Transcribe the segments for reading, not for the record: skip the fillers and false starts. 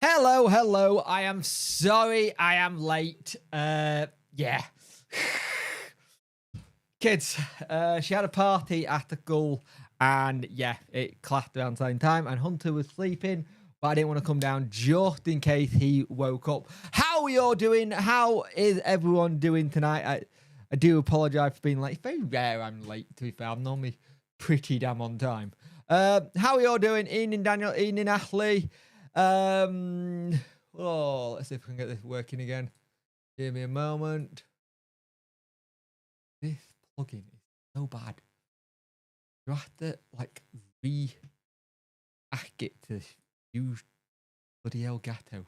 Hello. I am sorry I am late. Yeah. Kids, she had a party at the school and yeah, it clashed around the same time and Hunter was sleeping, but I didn't want to come down just in case he woke up. How are you all doing? How is everyone doing tonight? I do apologise for being late. It's very rare I'm late, to be fair. I'm normally pretty damn on time. How are you all doing? Evening, Daniel. Evening, Ashley. Let's see if we can get this working again. Give me a moment. This plugin is so bad. You have to like re-hack it to use bloody Elgato.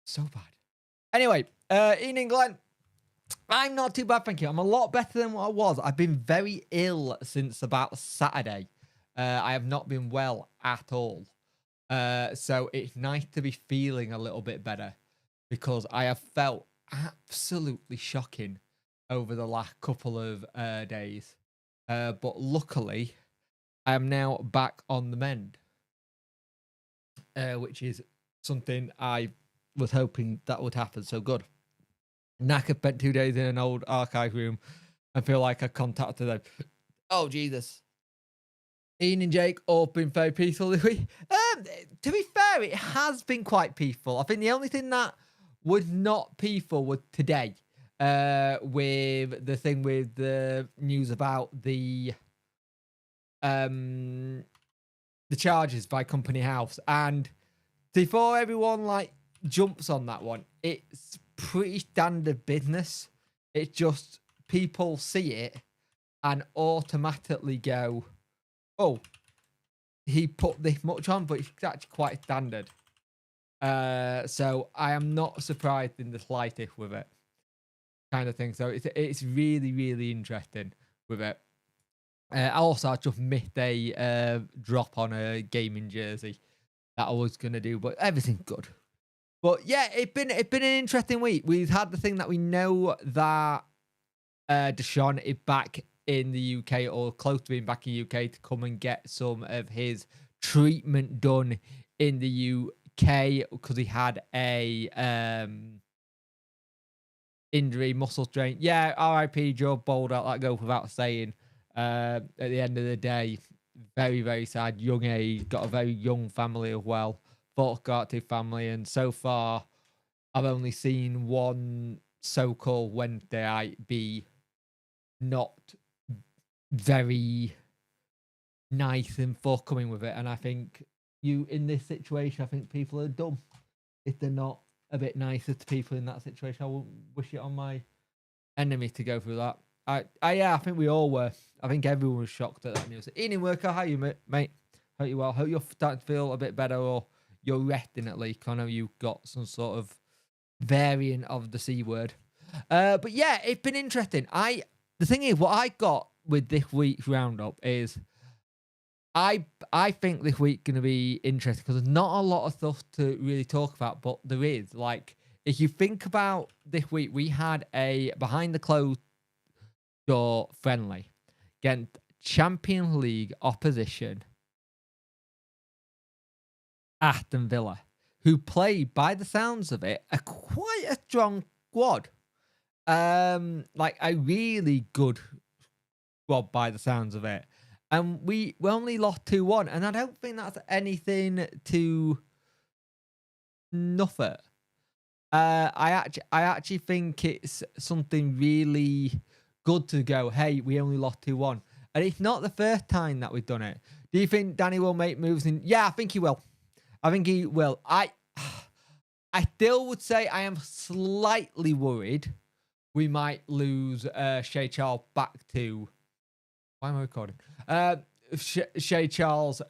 So bad. Anyway, evening, Glenn. I'm not too bad, thank you. I'm a lot better than what I was. I've been very ill since about Saturday. I have not been well at all. So it's nice to be feeling a little bit better because I have felt absolutely shocking over the last couple of days. But luckily, I am now back on the mend, which is something I was hoping that would happen. So good. Knacker spent 2 days in an old archive room and feel like I contacted them. Oh, Jesus. Ian and Jake all been very peaceful this week. To be fair, it has been quite peaceful. I think the only thing that was not peaceful was today, with the thing with the news about the charges by Company House. And before everyone like jumps on that one, it's pretty standard business. It's just people see it and automatically go, oh, he put this much on, but it's actually quite standard. So I am not surprised in the slightest with it, kind of thing. So it's really, really interesting with it. I just missed a drop on a gaming jersey that I was gonna do, but everything's good. But yeah, it's been an interesting week. We've had the thing that we know that Deshaun is back in the UK or close to being back in the UK to come and get some of his treatment done in the UK because he had a injury, muscle strain. Yeah, RIP Joe bowled out that goal without saying. At the end of the day, very, very sad. Young age, got a very young family as well. Thought to family, and so far I've only seen one so-called Wednesday night be not very nice and forthcoming with it. And I think in this situation, I think people are dumb if they're not a bit nicer to people in that situation. I wouldn't wish it on my enemy to go through that. I think we all were. I think everyone was shocked at that news. Evening worker, how are you, mate? Hope you well. Hope you're starting to feel a bit better, or you're resting at least. I know you've got some sort of variant of the C word. But yeah, it's been interesting. The thing is, what I got with this week's roundup is I think this week's going to be interesting because there's not a lot of stuff to really talk about, but there is. Like, if you think about this week, we had a behind the closed door friendly against Champions League opposition Aston Villa, who played, by the sounds of it, quite a strong squad. Like a really good squad by the sounds of it. And we only lost 2-1, and I don't think that's anything to nothing. I actually think it's something really good to go, hey, we only lost 2-1. And it's not the first time that we've done it. Do you think Danny will make moves in? Yeah, I think he will. I think he will. I still would say I am slightly worried we might lose Shea Charles back to... Why am I recording? Shea Charles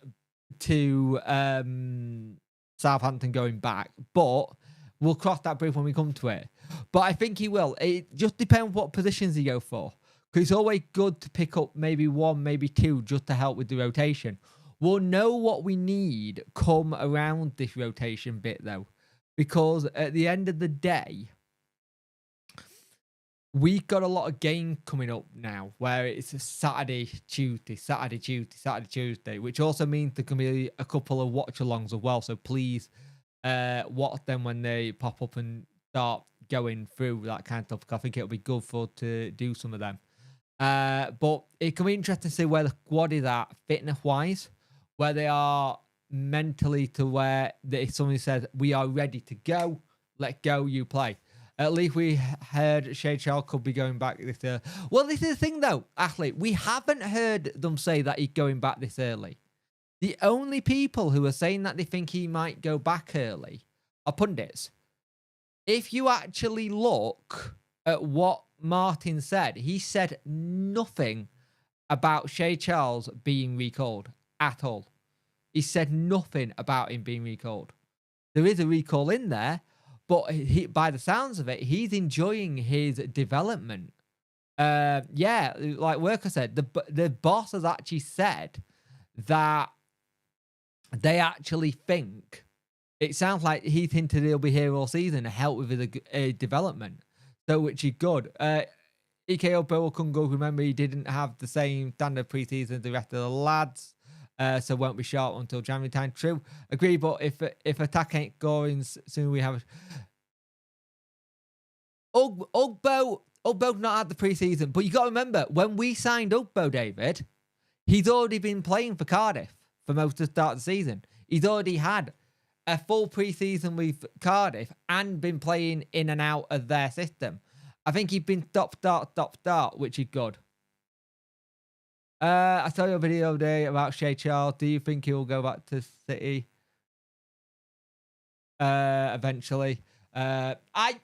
to Southampton going back. But we'll cross that bridge when we come to it. But I think he will. It just depends what positions he go for. Because it's always good to pick up maybe one, maybe two, just to help with the rotation. We'll know what we need come around this rotation bit, though. Because at the end of the day, we've got a lot of games coming up now where it's a Saturday, Tuesday, which also means there can be a couple of watch-alongs as well. So please watch them when they pop up and start going through that kind of stuff. 'Cause I think it'll be good to do some of them. But it can be interesting to see where the squad is at fitness wise, where they are mentally, to where if somebody says we are ready to go, let go, you play. At least we heard Shea Charles could be going back this early. Well, this is the thing though, athlete. We haven't heard them say that he's going back this early. The only people who are saying that they think he might go back early are pundits. If you actually look at what Martin said, he said nothing about Shea Charles being recalled at all. He said nothing about him being recalled. There is a recall in there, but by the sounds of it, he's enjoying his development. Yeah, like Worker said, the boss has actually said that they actually think, it sounds like he's hinted he'll be here all season to help with his development. So, which is good. EKO Bill couldn't go. Remember, he didn't have the same standard preseason as the rest of the lads. So won't be sharp until January time. True. Agree, but if attack ain't going soon, we have Ugbo not had the preseason. But you got to remember, when we signed Ugbo, David, he's already been playing for Cardiff for most of the start of the season. He's already had a full preseason with Cardiff and been playing in and out of their system. I think he's been stop, which is good. I saw your video today about Shea Charles. Do you think he will go back to City eventually? I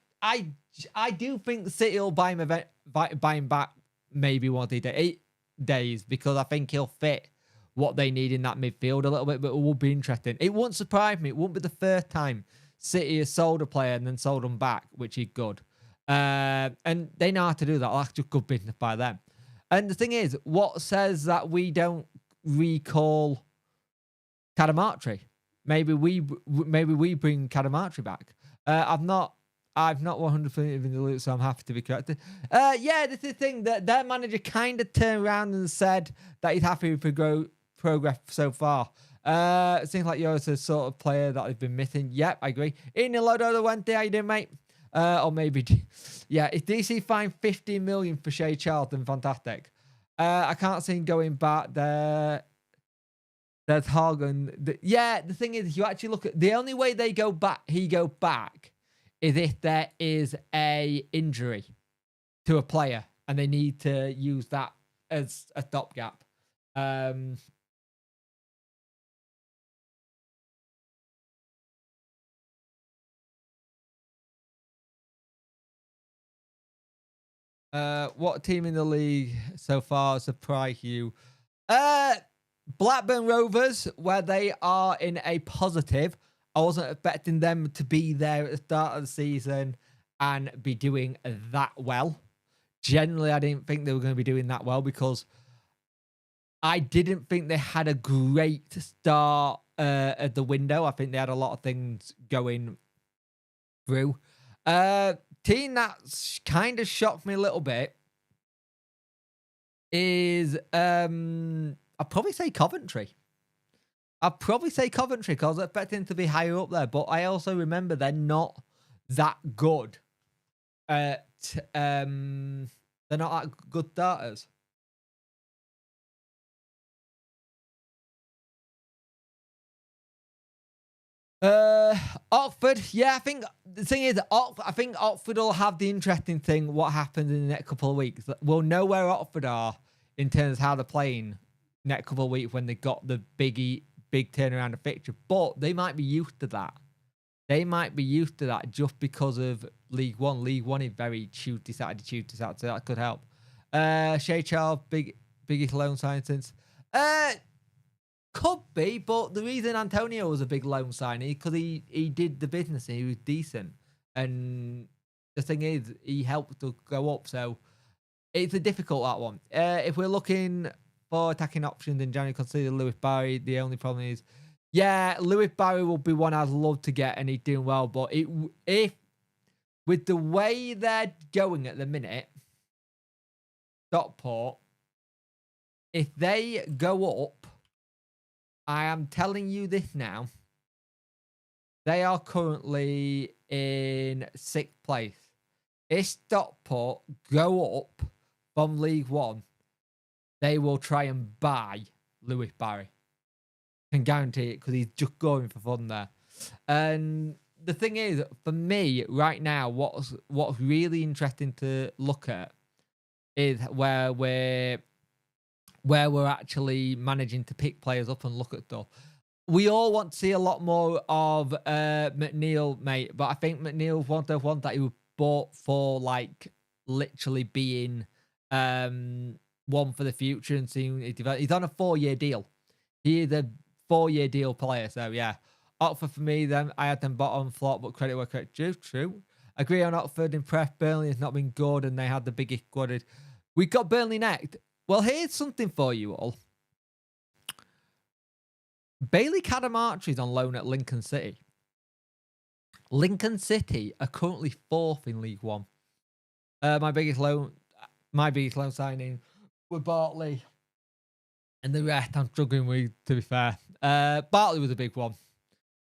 do think City will buy him back maybe 1 or 8 days, because I think he'll fit what they need in that midfield a little bit, but it will be interesting. It won't surprise me. It won't be the first time City has sold a player and then sold them back, which is good. And they know how to do that. That's just good business by them. And the thing is, what says that we don't recall Cadamartri? Maybe we bring Cadamartri back. I've not 100% in the loop, so I'm happy to be corrected. Yeah, this is the thing, that their manager kind of turned around and said that he's happy with progress so far. It seems like you're the sort of player that has been missing. Yep, I agree. In the Lodo the Wednesday, how you doing, mate? Or maybe, yeah, if DC find 50 million for Shea Charles, then fantastic. I can't see him going back there. There's Hagen. Yeah, the thing is, you actually look at the only way he go back is if there is a injury to a player and they need to use that as a stopgap. What team in the league so far surprised you? Blackburn Rovers, where they are in a positive. I wasn't expecting them to be there at the start of the season and be doing that well. Generally, I didn't think they were going to be doing that well, because I didn't think they had a great start at the window. I think they had a lot of things going through. Team that's kind of shocked me a little bit is I'd probably say Coventry. Because I was expecting to be higher up there, but I also remember they're not that good at they're not that good starters. Oxford, yeah, I think the thing is, I think Oxford will have the interesting thing. What happens in the next couple of weeks? We'll know where Oxford are in terms of how they're playing next couple of weeks when they got the big turnaround of fixture. But they might be used to that. Just because of League One. League One is very Tuesday, Saturday, so that could help. Shea Charles, biggest loan sign since. Could be, but the reason Antonio was a big loan signing is because he did the business and he was decent. And the thing is, he helped to go up. So it's a difficult that one. If we're looking for attacking options in January, consider Lewis Barry. The only problem is, yeah, Lewis Barry will be one I'd love to get, and he's doing well. But if with the way they're going at the minute, Stockport, if they go up, I am telling you this now, They are currently in 6th place. If Stockport go up from League One, they will try and buy Lewis Barry. Can guarantee it because he's just going for fun there. And the thing is, for me right now, what's really interesting to look at is where we're actually managing to pick players up and look at stuff. We all want to see a lot more of McNeil, mate, but I think McNeil's one of the ones that he was bought for, like, literally being one for the future and seeing it develop. He's on a 4-year deal. He is a 4-year deal player, so yeah. Oxford for me, then I had them bottom flop, but credit where credit due. True. Agree on Oxford. Impressed. Burnley has not been good, and they had the biggest squad. We got Burnley next. Well, here's something for you all. Bailey Cadamarteri's on loan at Lincoln City. Lincoln City are currently 4th in League One. My biggest loan signing with Bartley. And the rest I'm struggling with, to be fair. Bartley was a big one.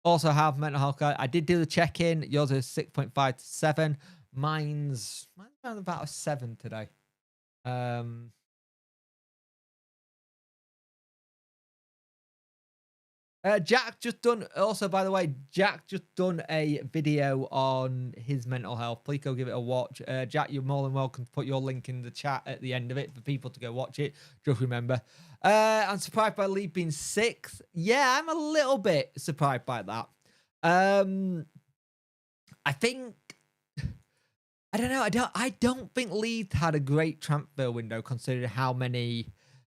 Also have mental health guy. I did do the check-in. Yours is 6.5 to 7. Mine's around about a 7 today. Jack just done, also, by the way, Jack just done a video on his mental health. Please go give it a watch. Jack, you're more than welcome to put your link in the chat at the end of it for people to go watch it. Just remember. I'm surprised by Lee being 6th. Yeah, I'm a little bit surprised by that. I think, I don't know. I don't think Leeds had a great transfer window considering how many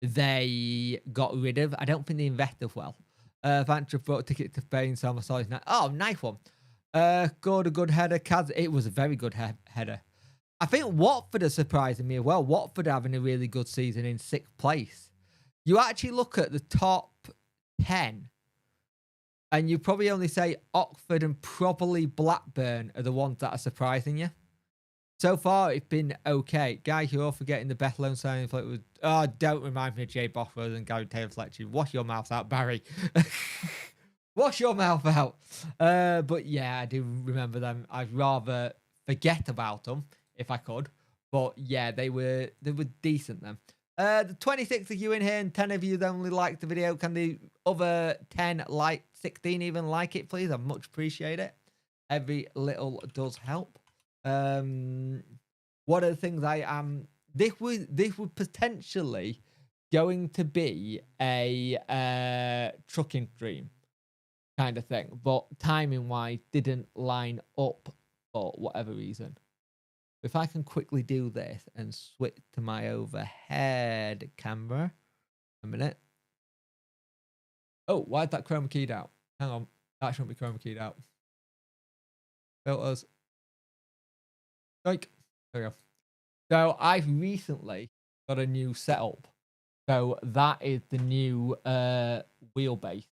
they got rid of. I don't think they invested well. Vantra brought a ticket to Spain, so I'm sorry. Oh, nice one. Scored a good header. Kaz, it was a very good header. I think Watford are surprising me as well. Watford having a really good season in 6th place. You actually look at the top 10, and you probably only say Oxford and probably Blackburn are the ones that are surprising you. So far, it's been okay. Guys, you're all forgetting the best loan signing. Oh, don't remind me of Jay Bothwell and Gary Taylor-Fletcher. Wash your mouth out, Barry. Wash your mouth out. But yeah, I do remember them. I'd rather forget about them if I could. But yeah, they were decent then. The 26 of you in here and 10 of you that only liked the video. Can the other 10 like 16 even like it, please? I much appreciate it. Every little does help. One of the things I am, this would potentially going to be a trucking stream kind of thing, but timing wise didn't line up for whatever reason. If I can quickly do this and switch to my overhead camera, a minute. Oh, why is that chroma keyed out? Hang on, that shouldn't be chroma keyed out. Filters. Like, there we go. So I've recently got a new setup. So that is the new wheelbase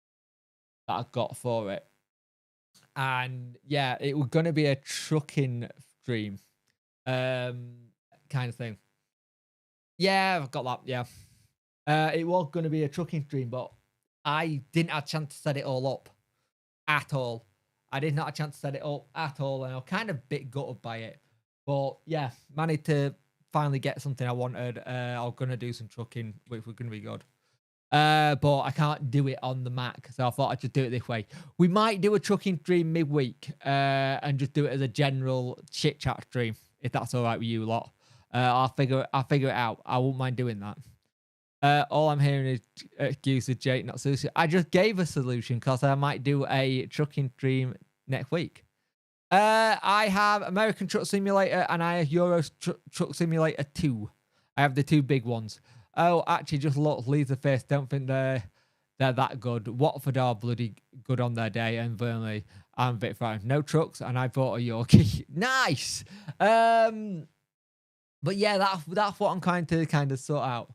that I've got for it. And yeah, it was going to be a trucking stream kind of thing. Yeah, I've got that, yeah. It was going to be a trucking stream, but I didn't have a chance to set it all up at all. I did not have a chance to set it up at all, and I was kind of a bit gutted by it. But yeah, managed to finally get something I wanted. I'm going to do some trucking, which was going to be good. But I can't do it on the Mac, so I thought I'd just do it this way. We might do a trucking stream midweek and just do it as a general chit-chat stream, if that's all right with you lot. I'll figure it out. I won't mind doing that. All I'm hearing is excuses, Jake, not solution. I just gave a solution because I might do a trucking stream next week. I have American Truck Simulator and I have Euro Truck Simulator 2. I have the two big ones. Oh, actually, just look, Leatherface. Don't think they're that good. Watford are bloody good on their day, and Burnley, I'm a bit frightened. No trucks, and I bought a Yorkie. Nice. But yeah, that's what I'm trying to kind of sort out.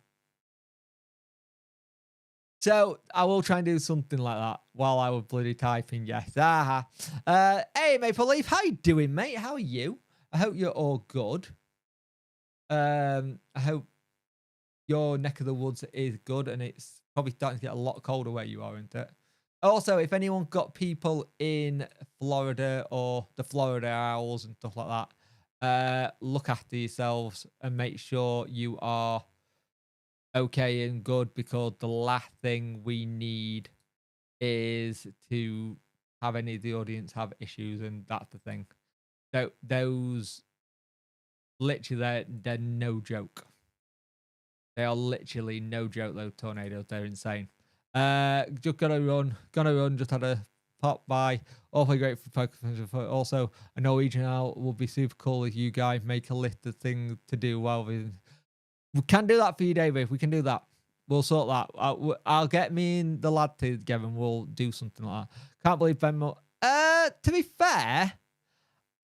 So I will try and do something like that while I was bloody typing. Yes. Hey, Maple Leaf, how you doing, mate? How are you? I hope you're all good. I hope your neck of the woods is good, and it's probably starting to get a lot colder where you are, isn't it? Also, if anyone got people in Florida or the Florida Owls and stuff like that, look after yourselves and make sure you are okay and good, because the last thing we need is to have any of the audience have issues, and that's the thing. So those literally they're no joke. They are literally no joke, those tornadoes. They're insane. Just gonna run, just had a pop by. Awfully grateful for focus. Also, a Norwegian owl would be super cool if you guys make a list of things to do while we can do that for you, David. We can do that. We'll sort that. I'll get me and the lad together and we'll do something like that. Can't believe Ben Mo. To be fair,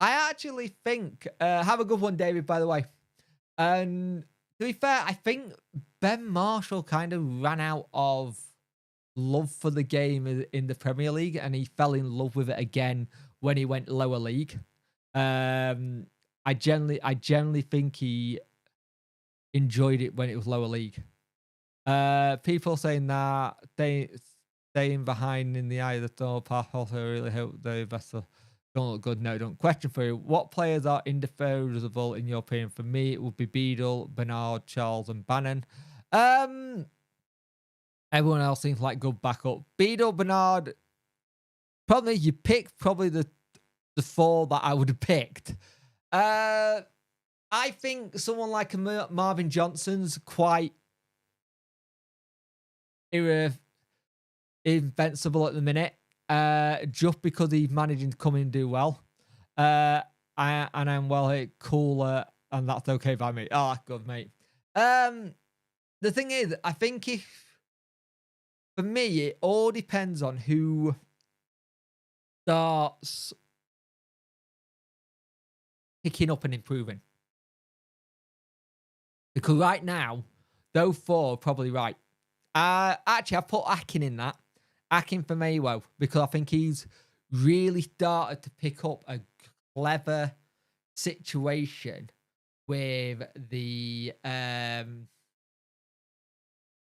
I actually think have a good one, David, by the way. And to be fair, I think Ben Marshall kind of ran out of love for the game in the Premier League, and he fell in love with it again when he went lower league. I generally think he enjoyed it when it was lower league. People saying that they staying behind in the eye of the storm path. Also, I really hope the investor don't look good. No, don't. Question for you: what players are indefensible in your opinion? For me, it would be Beadle, Bernard, Charles, and Bannon. Everyone else seems like good backup. Beadle, Bernard. Probably you picked the 4 that I would have picked. I think someone like Marvin Johnson's quite invincible at the minute, just because he's managing to come in and do well. And I'm well hit, cooler, and that's okay by me. Oh, that's good, mate. The thing is, I think for me, it all depends on who starts picking up and improving. Because right now, those 4 are probably right. Actually, I put Akin in that. Akin for Maywo, because I think he's really started to pick up a clever situation with the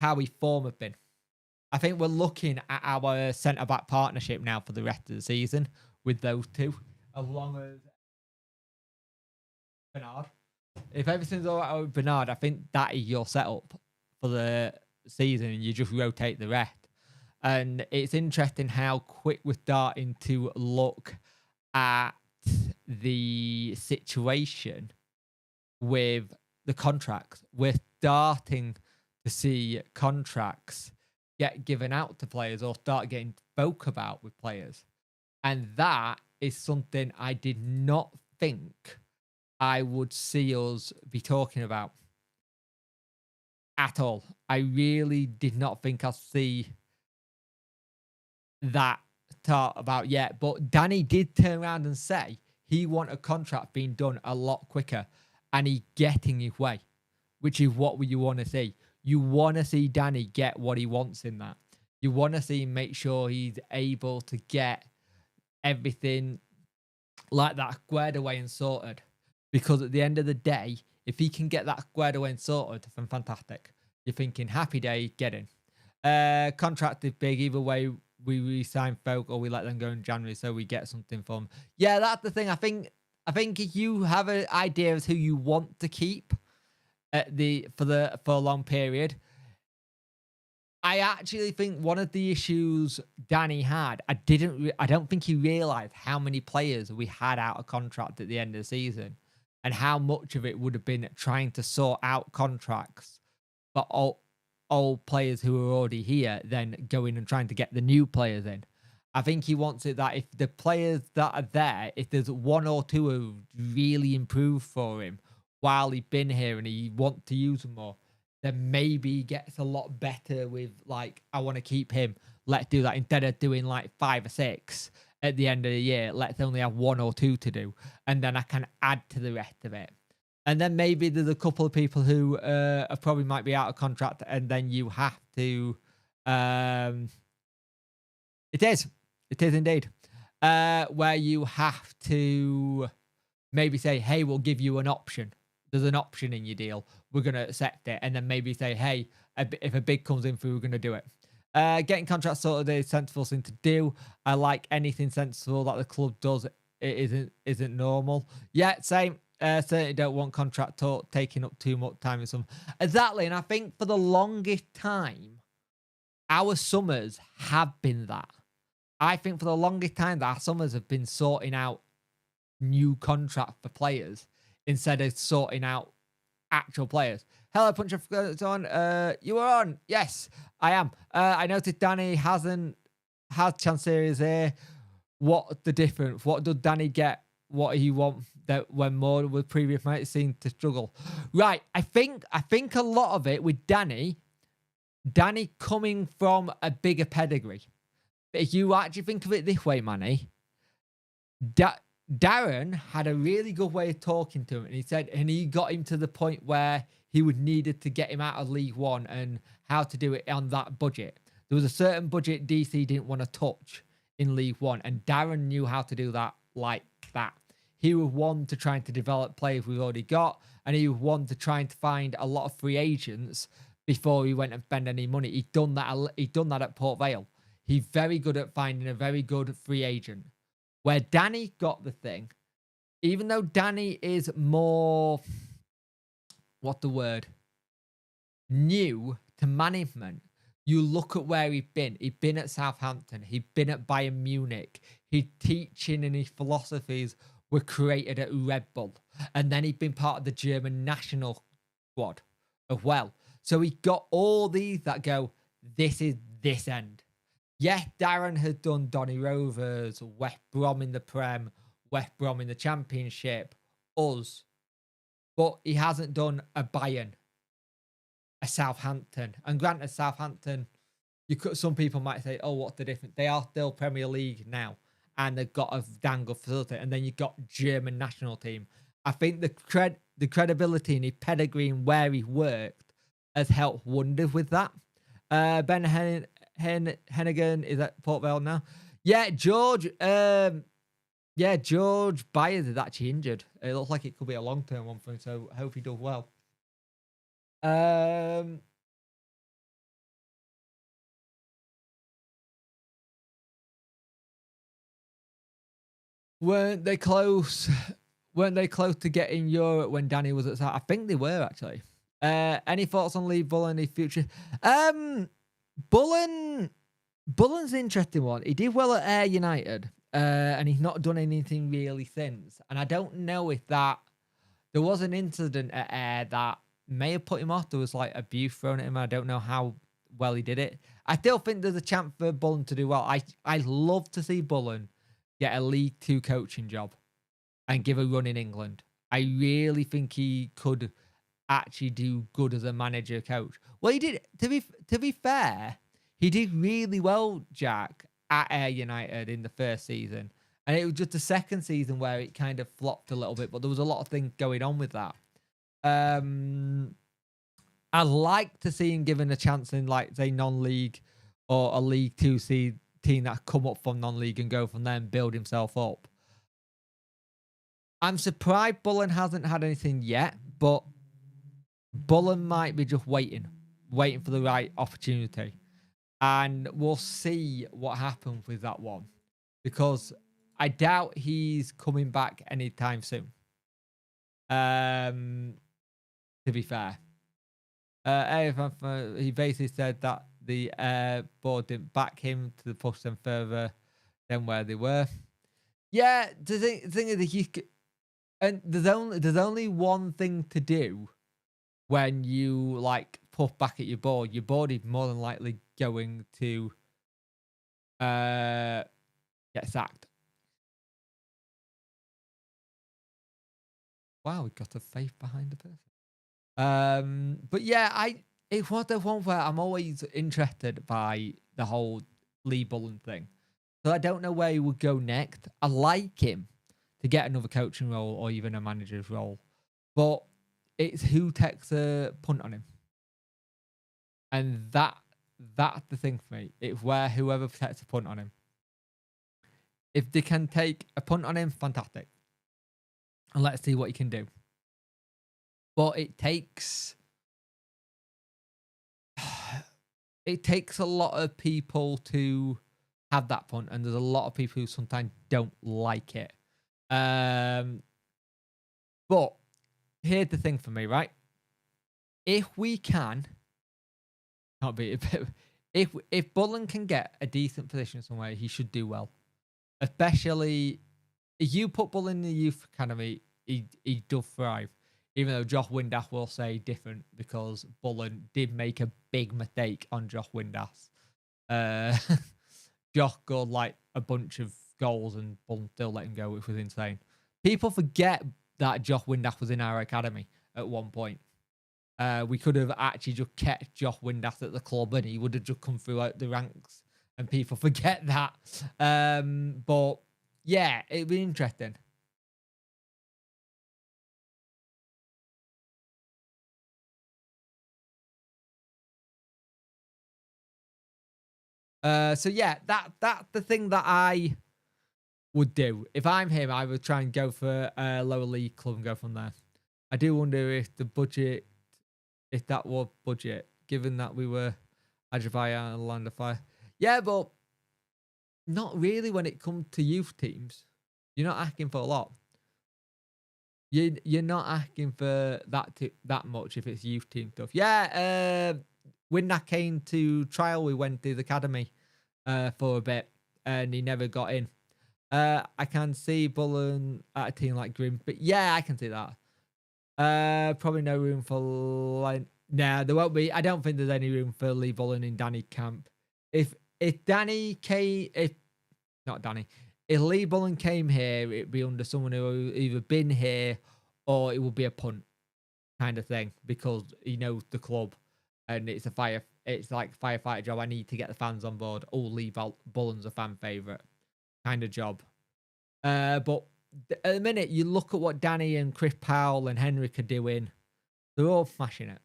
how we form have been. I think we're looking at our centre-back partnership now for the rest of the season with those 2, as long as Bernard. If everything's all right with Bernard, I think that is your setup for the season, and you just rotate the rest. And it's interesting how quick we're starting to look at the situation with the contracts. We're starting to see contracts get given out to players or start getting spoke about with players. And that is something I did not think I would see us be talking about at all. I really did not think I'd see that talk about yet. But Danny did turn around and say he want a contract being done a lot quicker, and he getting his way, which is what you want to see. You want to see Danny get what he wants in that. You want to see him make sure he's able to get everything like that squared away and sorted. Because at the end of the day, if he can get that squared away and sorted, then fantastic. You're thinking, happy day, get in. Contract is big. Either way, we re-sign folk or we let them go in January so we get something from. Yeah, that's the thing. I think if you have an idea of who you want to keep for a long period, I actually think one of the issues Danny had, I don't think he realised how many players we had out of contract at the end of the season, and how much of it would have been trying to sort out contracts for old players who are already here, then going and trying to get the new players in. I think he wants it that if the players that are there, if there's 1 or 2 who really improved for him while he's been here and he wants to use them more, then maybe he gets a lot better with, like, I want to keep him. Let's do that. Instead of doing like 5 or 6 at the end of the year, let's only have 1 or 2 to do. And then I can add to the rest of it. And then maybe there's a couple of people who probably might be out of contract, and then you have to... It is indeed. Where you have to maybe say, hey, we'll give you an option. There's an option in your deal. We're going to accept it. And then maybe say, hey, if a bid comes in through, we're going to do it. Getting contracts sorted is a sensible thing to do. I like anything sensible that the club does. It isn't normal. Yeah, same. Certainly don't want contract talk taking up too much time. Exactly, and I think for the longest time, our summers have been that. I think for the longest time, our summers have been sorting out new contract for players instead of sorting out actual players. Hello, Punch of on. You are on. Yes, I am. I noticed Danny has Chanceries here. What the difference? What did Danny get? What he want that when more with previous might seem to struggle? Right. I think a lot of it with Danny coming from a bigger pedigree. But if you actually think of it this way, Manny, Darren had a really good way of talking to him, and he got him to the point where he would needed to get him out of League One and how to do it on that budget. There was a certain budget DC didn't want to touch in League One, and Darren knew how to do that like that. He was one to trying to develop players we've already got, and he was one to trying to find a lot of free agents before he went and spend any money. He'd done that at Port Vale. He's very good at finding a very good free agent. Where Danny got the thing, even though Danny is more, new to management, you look at where he'd been. He'd been at Southampton. He'd been at Bayern Munich. His teaching and his philosophies were created at Red Bull. And then he'd been part of the German national squad as well. So he got all these that go, this is this end. Yeah, Darren has done Donny Rovers, West Brom in the Prem, West Brom in the Championship, us. But he hasn't done a Bayern, a Southampton. And granted, Southampton, some people might say, oh, what's the difference? They are still Premier League now, and they've got a dang good facility. And then you've got German national team. I think the credibility and the pedigree and where he worked has helped wonders with that. Ben Hennigan is at Port Vale now. Yeah, George. George Byers is actually injured. It looks like it could be a long-term one for him, so I hope he does well. Weren't they close? Weren't they close to getting Europe when Danny was at South? I think they were actually. Any thoughts on Lee Bullen in the future? Bullen's an interesting one. He did well at Ayr United, and he's not done anything really since. And I don't know if there was an incident at Ayr that may have put him off. There was like abuse thrown at him. I don't know how well he did it. I still think there's a chance for Bullen to do well. I love to see Bullen get a League Two coaching job and give a run in England. I really think he could actually do good as a manager coach. Well, he did. To be fair, he did really well, Jack, at Ayr United in the first season, and it was just the second season where it kind of flopped a little bit. But there was a lot of things going on with that. I like to see him given a chance in, like, say, non-league or a League Two seed team that come up from non-league and go from there and build himself up. I'm surprised Bullen hasn't had anything yet, but Bullen might be just waiting for the right opportunity. And we'll see what happens with that one, because I doubt he's coming back anytime soon. To be fair. He basically said that the board didn't back him to push them further than where they were. Yeah, the thing is, there's only one thing to do when you like puff back at your board. Your board is more than likely going to get sacked. Wow, we got a faith behind the person. But yeah, it's one of the ones where I'm always interested by the whole Lee Bullen thing. So I don't know where he would go next. I like him to get another coaching role or even a manager's role, but it's who takes a punt on him, and that's the thing for me. It's where whoever takes a punt on him. If they can take a punt on him, fantastic, and let's see what he can do. But it takes it takes a lot of people to have that punt, and there's a lot of people who sometimes don't like it. But here's the thing for me, right? If we can't be if Bullen can get a decent position somewhere, he should do well. Especially if you put Bullen in the youth academy, he does thrive. Even though Josh Windass will say different, because Bullen did make a big mistake on Josh Windass. Josh got like a bunch of goals and Bullen still let him go, which was insane. People forget that Josh Windass was in our academy at one point. We could have actually just kept Josh Windass at the club and he would have just come throughout the ranks, and people forget that. But yeah, it'd be interesting. So yeah, that's the thing that I would do. If I'm him, I would try and go for a lower league club and go from there. I do wonder if the budget, if that was budget, given that we were Ajavaya and Land of Fire. Yeah, but not really when it comes to youth teams. You're not asking for a lot. You're not asking for that much if it's youth team stuff. Yeah, when that came to trial, we went to the academy for a bit, and he never got in. I can see Bullen at a team like Grim, but yeah, I can see that. Probably no room for nah, there won't be. I don't think there's any room for Lee Bullen in Danny camp. If Danny came, if not Danny, if Lee Bullen came here, it'd be under someone who either been here or it would be a punt kind of thing, because he knows the club and it's like firefighter job. I need to get the fans on board. Oh, Lee Bullen's a fan favorite kind of job. But at the minute, you look at what Danny and Chris Powell and Henrik are doing, they're all smashing it.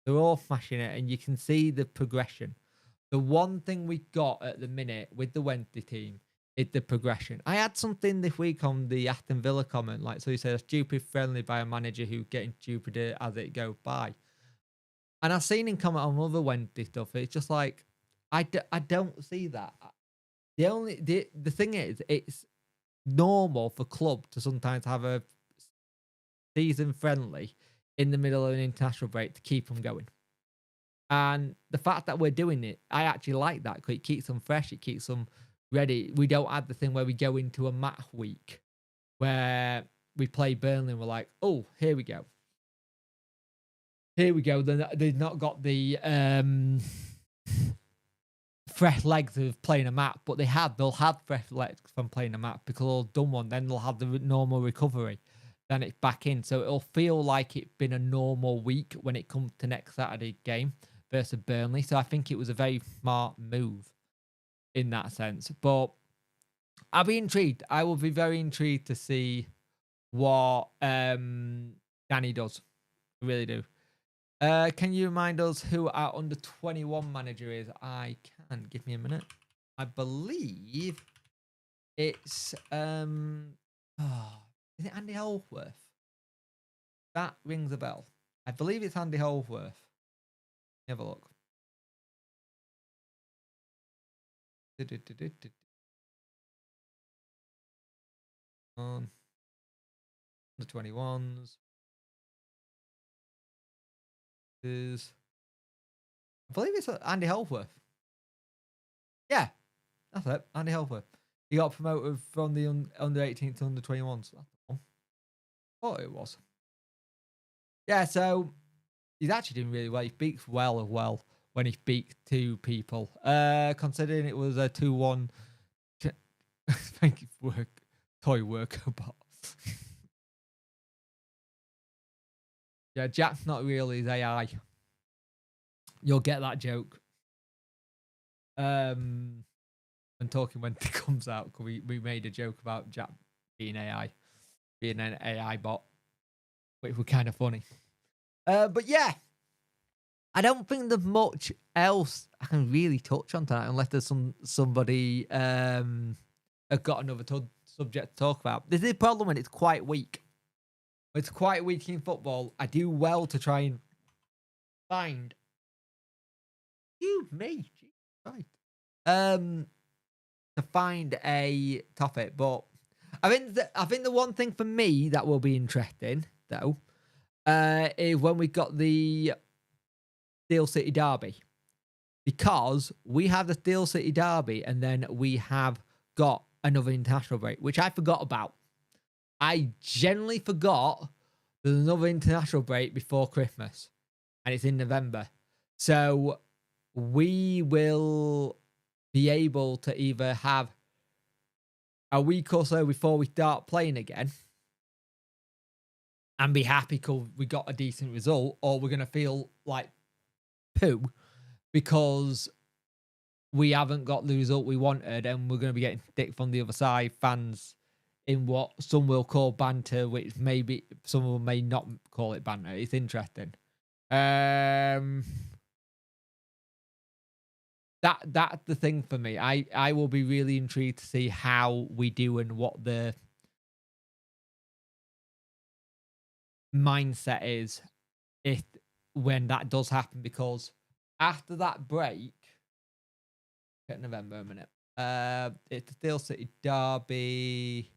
They're all smashing it, and you can see the progression. The one thing we got at the minute with the Wednesday team is the progression. I had something this week on the Aston Villa comment, like, so he said, stupid friendly by a manager who getting stupider as it goes by. And I've seen him comment on other Wednesday stuff. It's just like, I don't see that. The thing is, it's normal for club to sometimes have a season friendly in the middle of an international break to keep them going. And the fact that we're doing it, I actually like that, because it keeps them fresh, it keeps them ready. We don't have the thing where we go into a match week where we play Burnley and we're like, oh, here we go. Here we go. They've not got the fresh legs of playing a map, but they'll have fresh legs from playing a map, because they'll done one, then they'll have the normal recovery, then it's back in. So it'll feel like it's been a normal week when it comes to next Saturday game versus Burnley. So I think it was a very smart move in that sense. But I'll be intrigued. I will be very intrigued to see what Danny does. I really do. Can you remind us who our under 21 manager is? I can. Give me a minute. I believe it's is it Andy Holworth? That rings a bell. I believe it's Andy Holworth. Have a look. On the 21s is, I believe it's Andy Holworth. Yeah, that's it. Andy Holworth. He got promoted from the under 18 to under 21s. Oh, it was. Yeah, so he's actually doing really well. He speaks well as well when he speaks to people. Considering it was a 2-1. Thank you for work. Toy worker bot. Yeah, Jack's not real, he's AI. You'll get that joke. When talking when it comes out, cause we made a joke about Jack being AI, being an AI bot, which were kind of funny. But yeah, I don't think there's much else I can really touch on tonight, unless there's somebody have got another subject to talk about. This is the problem when it's quite weak. When it's quite weak in football, I do well to try and find Excuse me. Right. To find a topic, but I think the one thing for me that will be interesting though, is when we got the Steel City Derby, because we have the Steel City Derby and then we have got another international break, which I forgot about. I generally forgot there's another international break before Christmas, and it's in November. So we will be able to either have a week or so before we start playing again and be happy because we got a decent result, or we're going to feel like poo because we haven't got the result we wanted and we're going to be getting stick from the other side fans in what some will call banter, which maybe someone may not call it banter. It's interesting. That's the thing for me. I will be really intrigued to see how we do and what the mindset is if when that does happen, because after that break, get November a minute. It's the Steel City Derby.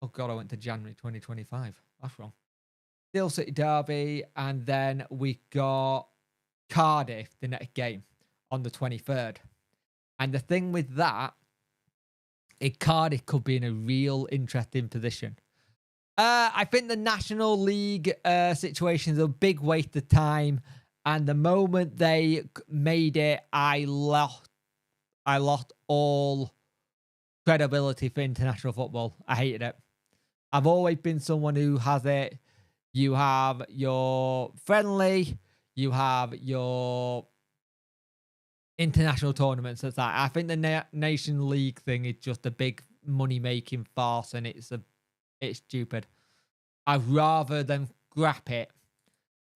Oh god, I went to January 2025. That's wrong. Steel City Derby, and then we got Cardiff the next game on the 23rd. And the thing with that, Cardiff could be in a real interesting position. I think the National League situation is a big waste of time, and the moment they made it, I lost all credibility for international football. I hated it. I've always been someone who has it. You have your friendly, you have your international tournaments. That's that. I think the Nation League thing is just a big money-making farce, and it's stupid. I'd rather them scrap it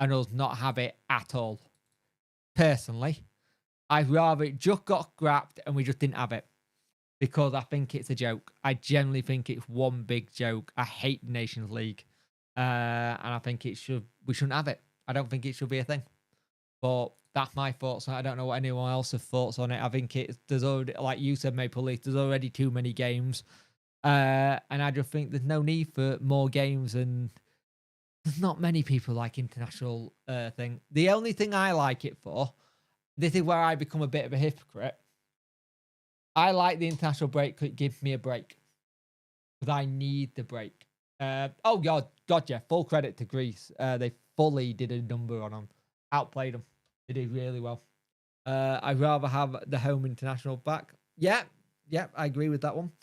and us not have it at all. Personally, I'd rather it just got scrapped and we just didn't have it, because I think it's a joke. I generally think it's one big joke. I hate the Nations League, and I think we shouldn't have it. I don't think it should be a thing. But that's my thoughts on it. I don't know what anyone else's thoughts on it. I think there's already, like you said, Maple Leaf, there's already too many games. And I just think there's no need for more games, and there's not many people like international thing. The only thing I like it for, this is where I become a bit of a hypocrite. I like the international break because it gives me a break, because I need the break. Oh god, yeah, full credit to Greece. They fully did a number on them, outplayed them. They did really well. I'd rather have the home international back. Yeah, I agree with that one.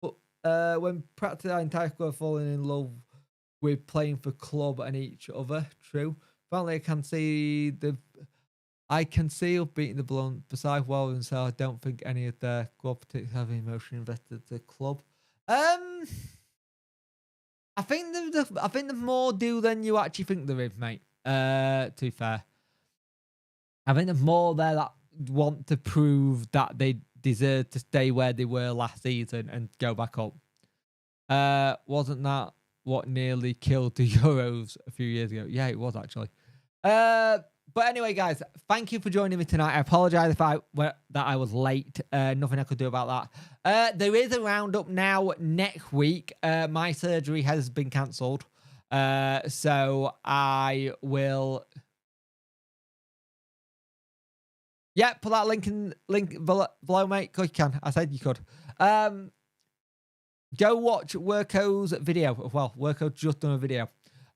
But when practically our entire squad have fallen in love with playing for club and each other, true. Finally, I can see us beating the Blunt beside well, and so I don't think any of their squad particularly have emotion invested in the club. I think the more do than you actually think there is, mate. To be fair, I think there's more there that want to prove that they deserve to stay where they were last season and go back up. Wasn't that what nearly killed the Euros a few years ago? Yeah, it was actually. But anyway, guys, thank you for joining me tonight. I apologise that I was late. Nothing I could do about that. There is a roundup now next week. My surgery has been cancelled. So I will... Yeah, put that link below, mate. Because you can. I said you could. Go watch Worko's video. Well, Worko's just done a video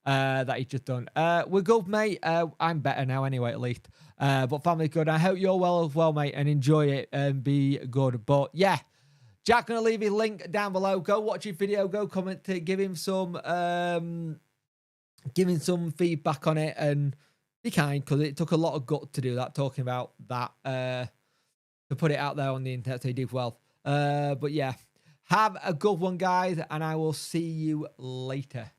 that he's just done. We're good, mate. I'm better now anyway, at least. But family's good. I hope you're well as well, mate, and enjoy it and be good. But yeah, Jack gonna leave his link down below. Go watch his video. Go comment to give him some feedback on it, and be kind, because it took a lot of gut to do that, talking about that, to put it out there on the internet, so he did well. But yeah, have a good one, guys, and I will see you later.